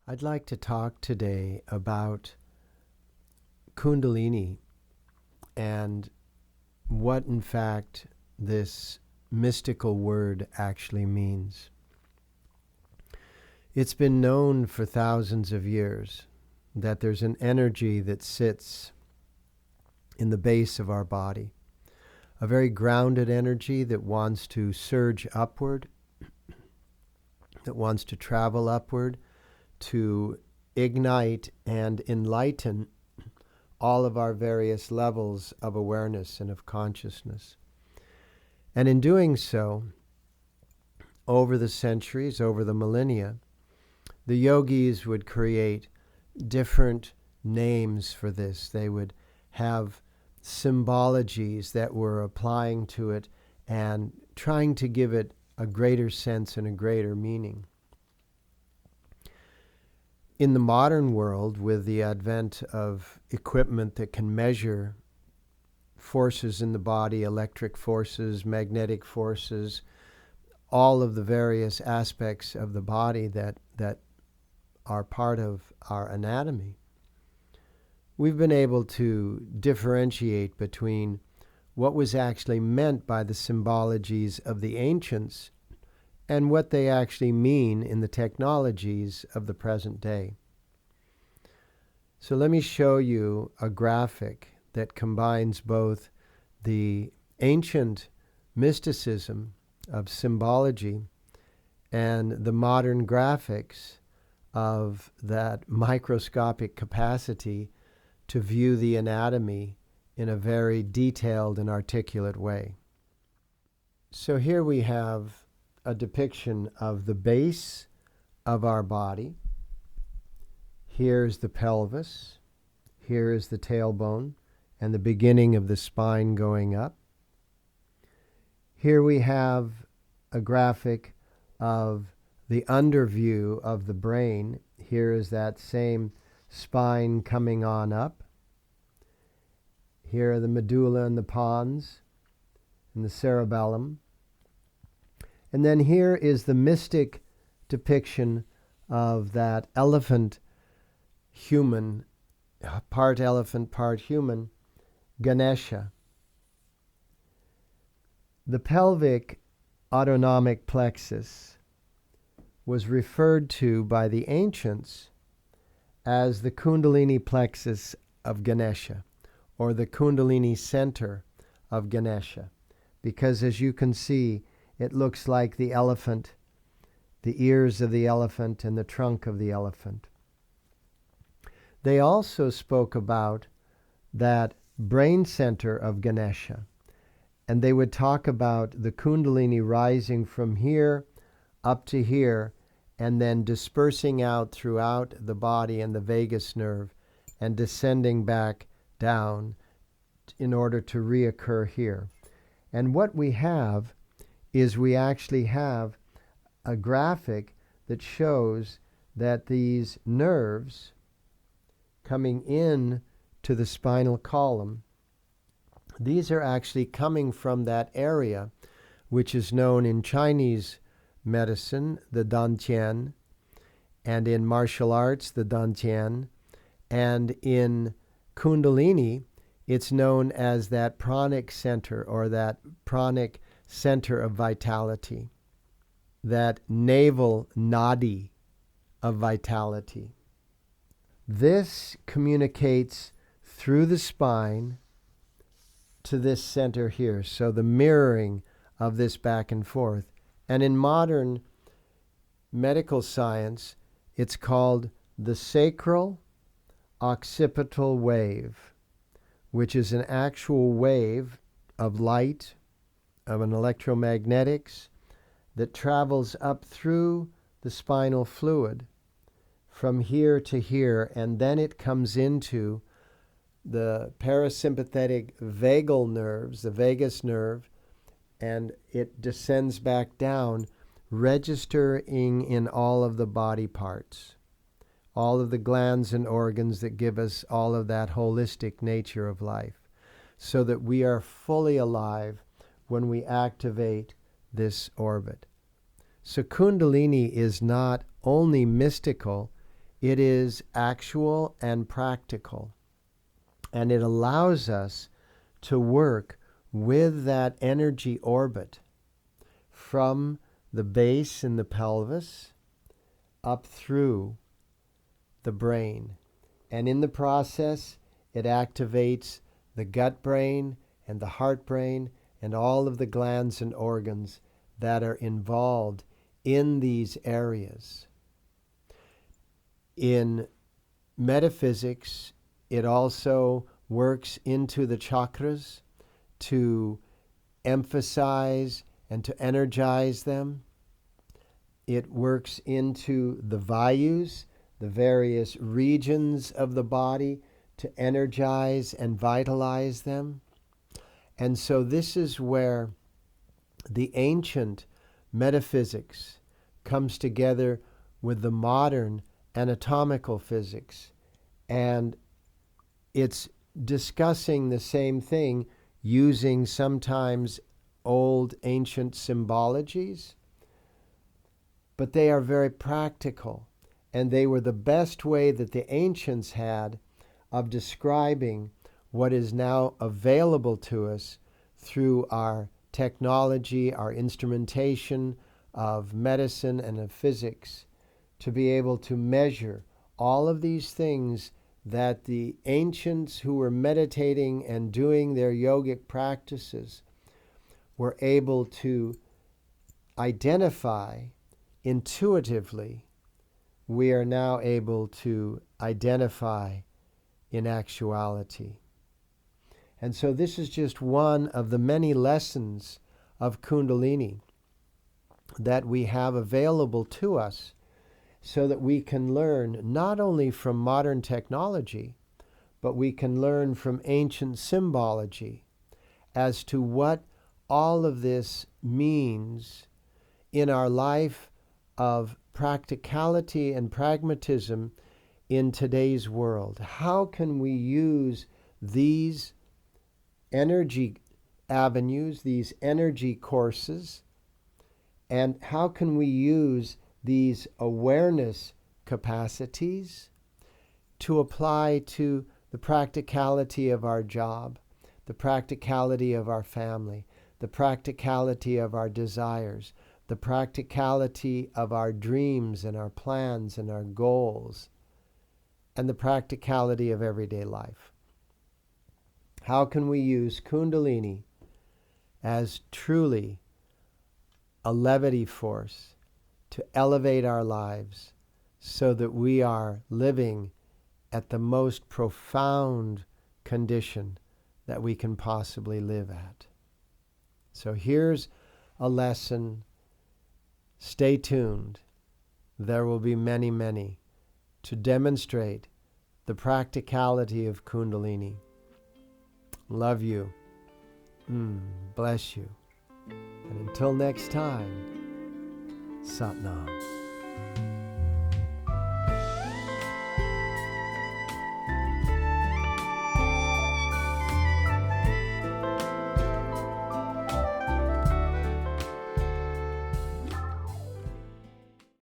I'd like to talk today about Kundalini and what, in fact, this mystical word actually means. It's been known for thousands of years that there's an energy that sits in the base of our body, a very grounded energy that wants to surge upward, that wants to travel upward, to ignite and enlighten all of our various levels of awareness and of consciousness. And in doing so, over the centuries, over the millennia, the yogis would create different names for this. They would have symbologies that were applying to it and trying to give it a greater sense and a greater meaning. In the modern world, with the advent of equipment that can measure forces in the body, electric forces, magnetic forces, all of the various aspects of the body that are part of our anatomy, we've been able to differentiate between what was actually meant by the symbologies of the ancients and what they actually mean in the technologies of the present day. So let me show you a graphic that combines both the ancient mysticism of symbology and the modern graphics of that microscopic capacity to view the anatomy in a very detailed and articulate way. So here we have a depiction of the base of our body. Here's the pelvis. Here is the tailbone and the beginning of the spine going up. Here we have a graphic of the underview of the brain. Here is that same spine coming on up. Here are the medulla and the pons and the cerebellum. And then here is the mystic depiction of that elephant human, part elephant, part human, Ganesha. The pelvic autonomic plexus was referred to by the ancients as the Kundalini plexus of Ganesha, or the Kundalini center of Ganesha, because as you can see, it looks like the elephant, the ears of the elephant and the trunk of the elephant. They also spoke about that brain center of Ganesha, and they would talk about the Kundalini rising from here up to here and then dispersing out throughout the body and the vagus nerve and descending back down in order to reoccur here. And what we have is we actually have a graphic that shows that these nerves coming in to the spinal column, these are actually coming from that area which is known in Chinese medicine, the dantian, and in martial arts, the dantian, and in Kundalini, it's known as that pranic center, or that pranic center of vitality, that navel nadi of vitality. This communicates through the spine to this center here, so the mirroring of this back and forth. And in modern medical science, it's called the sacral occipital wave, which is an actual wave of light, of an electromagnetics that travels up through the spinal fluid from here to here, and then it comes into the parasympathetic vagal nerves, the vagus nerve, and it descends back down, registering in all of the body parts, all of the glands and organs that give us all of that holistic nature of life, so that we are fully alive when we activate this orbit. So Kundalini is not only mystical, It is actual and practical, and it allows us to work with that energy orbit from the base in the pelvis up through the brain. And in the process, it activates the gut brain and the heart brain and all of the glands and organs that are involved in these areas. In metaphysics, it also works into the chakras to emphasize and to energize them. It works into the vayus, the various regions of the body, to energize and vitalize them. And so this is where the ancient metaphysics comes together with the modern anatomical physics. And it's discussing the same thing using sometimes old ancient symbologies, but they are very practical, and they were the best way that the ancients had of describing what is now available to us through our technology, our instrumentation of medicine and of physics, to be able to measure all of these things that the ancients who were meditating and doing their yogic practices were able to identify intuitively. We are now able to identify in actuality. And so this is just one of the many lessons of Kundalini that we have available to us, so that we can learn not only from modern technology, but we can learn from ancient symbology as to what all of this means in our life of practicality and pragmatism in today's world. How can we use these energy avenues, these energy courses, and how can we use these awareness capacities to apply to the practicality of our job, the practicality of our family, the practicality of our desires, the practicality of our dreams and our plans and our goals, and the practicality of everyday life. How can we use Kundalini as truly a levity force to elevate our lives so that we are living at the most profound condition that we can possibly live at? So here's a lesson. Stay tuned. There will be many, many to demonstrate the practicality of Kundalini. Love you. Bless you. And until next time, Sat Nam.